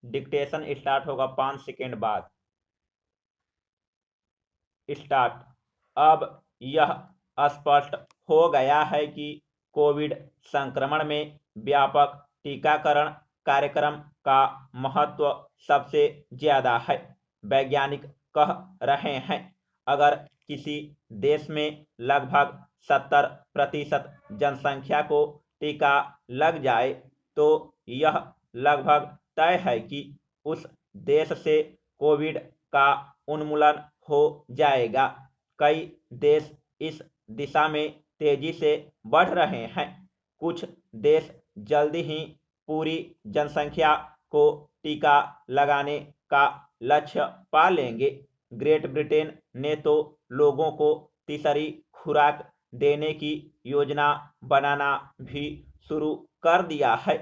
Dictation start होगा 5 second बाद। Start. अब यह स्पष्ट हो गया है कि कोविड संक्रमण में व्यापक टीकाकरण कार्यक्रम का महत्व सबसे ज्यादा है। वैज्ञानिक कह रहे हैं, अगर किसी देश में लगभग 70% जनसंख्या को टीका लग जाए तो यह लगभग तय है कि उस देश से कोविड का उन्मूलन हो जाएगा। कई देश इस दिशा में तेजी से बढ़ रहे हैं। कुछ देश जल्दी ही पूरी जनसंख्या को टीका लगाने का लक्ष्य पा लेंगे। ग्रेट ब्रिटेन ने तो लोगों को तीसरी खुराक देने की योजना बनाना भी शुरू कर दिया है।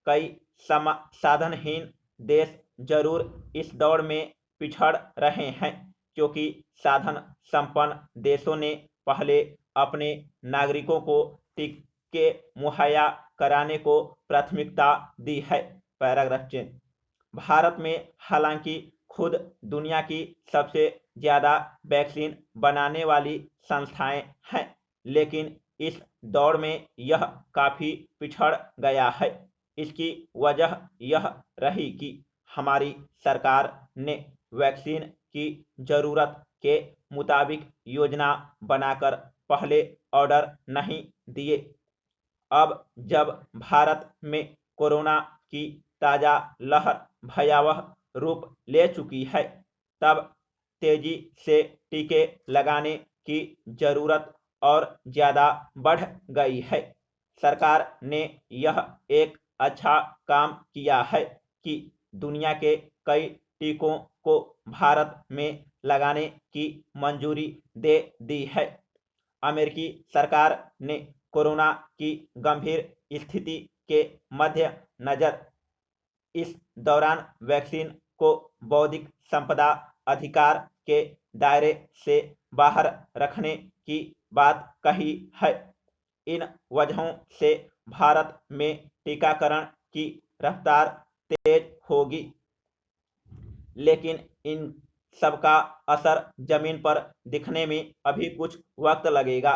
कई साधनहीन देश जरूर इस दौड़ में पिछड़ रहे हैं, क्योंकि साधन संपन्न देशों ने पहले अपने नागरिकों को टीके मुहैया कराने को प्राथमिकता दी है। Paragraph change. भारत में हालांकि खुद दुनिया की सबसे ज्यादा वैक्सीन बनाने वाली संस्थाएं हैं, लेकिन इस दौड़ में यह काफी पिछड़ गया है। इसकी वजह यह रही कि हमारी सरकार ने वैक्सीन की जरूरत के मुताबिक योजना बनाकर पहले ऑर्डर नहीं दिए। अब जब भारत में कोरोना की ताजा लहर भयावह रूप ले चुकी है, तब तेजी से टीके लगाने की जरूरत और ज्यादा बढ़ गई है। सरकार ने यह एक अच्छा काम किया है कि दुनिया के कई टीकों को भारत में लगाने की मंजूरी दे दी है। अमेरिकी सरकार ने कोरोना की गंभीर स्थिति के मद्देनजर इस दौरान वैक्सीन को बौद्धिक संपदा अधिकार के दायरे से बाहर रखने की बात कही है। इन वजहों से भारत में टीकाकरण की रफ्तार तेज होगी, लेकिन इन सबका असर जमीन पर दिखने में अभी कुछ वक्त लगेगा।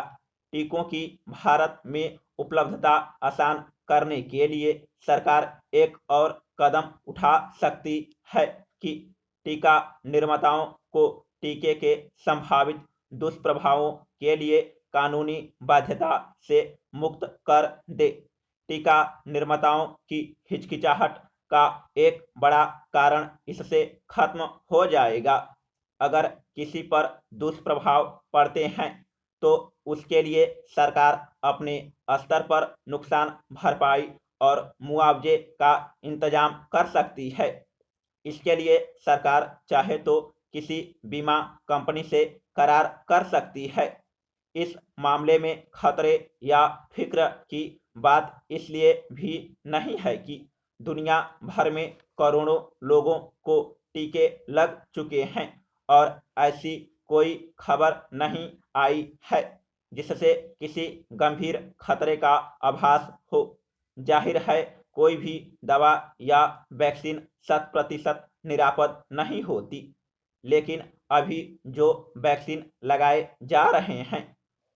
टीकों की भारत में उपलब्धता आसान करने के लिए सरकार एक और कदम उठा सकती है कि टीका निर्माताओं को टीके के संभावित दुष्प्रभावों के लिए कानूनी बाध्यता से मुक्त कर दे। टीका निर्माताओं की हिचकिचाहट का एक बड़ा कारण इससे खत्म हो जाएगा। अगर किसी पर दुष्प्रभाव पड़ते हैं तो उसके लिए सरकार अपने स्तर पर नुकसान भरपाई और मुआवजे का इंतजाम कर सकती है। इसके लिए सरकार चाहे तो किसी बीमा कंपनी से करार कर सकती है। इस मामले में खतरे या फिक्र की बात इसलिए भी नहीं है कि दुनिया भर में करोड़ों लोगों को टीके लग चुके हैं और ऐसी कोई खबर नहीं आई है जिससे किसी गंभीर खतरे का आभास हो। जाहिर है, कोई भी दवा या वैक्सीन 100% निरापद नहीं होती, लेकिन अभी जो वैक्सीन लगाए जा रहे हैं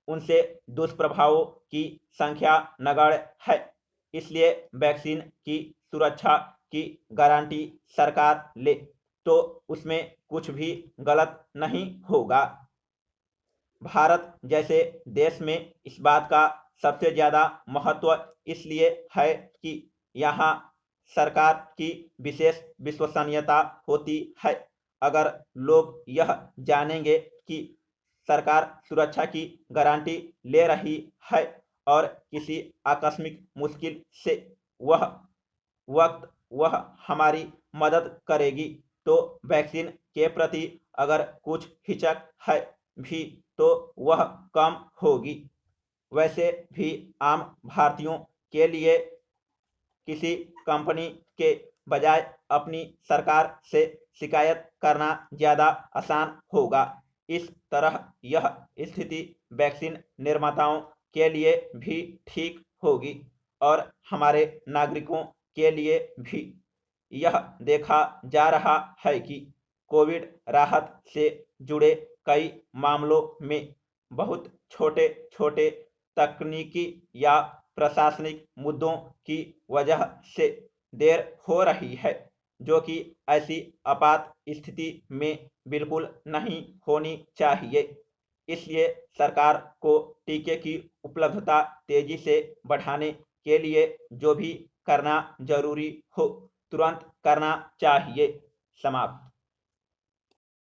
उनसे दुष्प्रभावों की संख्या नगण्य है। इसलिए वैक्सीन की सुरक्षा की गारंटी सरकार ले तो उसमें कुछ भी गलत नहीं होगा। भारत जैसे देश में इस बात का सबसे ज्यादा महत्व इसलिए है कि यहाँ सरकार की विशेष विश्वसनीयता होती है। अगर लोग यह जानेंगे कि सरकार सुरक्षा की गारंटी ले रही है और किसी आकस्मिक मुश्किल से वह हमारी मदद करेगी, तो वैक्सीन के प्रति अगर कुछ हिचक है भी तो वह कम होगी। वैसे भी आम भारतीयों के लिए किसी कंपनी के बजाय अपनी सरकार से शिकायत करना ज्यादा आसान होगा। इस तरह यह स्थिति वैक्सीन निर्माताओं के लिए भी ठीक होगी और हमारे नागरिकों के लिए भी। यह देखा जा रहा है कि कोविड राहत से जुड़े कई मामलों में बहुत छोटे छोटे तकनीकी या प्रशासनिक मुद्दों की वजह से देर हो रही है, जो कि ऐसी आपात स्थिति में बिल्कुल नहीं होनी चाहिए। इसलिए सरकार को टीके की उपलब्धता तेजी से बढ़ाने के लिए जो भी करना जरूरी हो तुरंत करना चाहिए। समाप्त।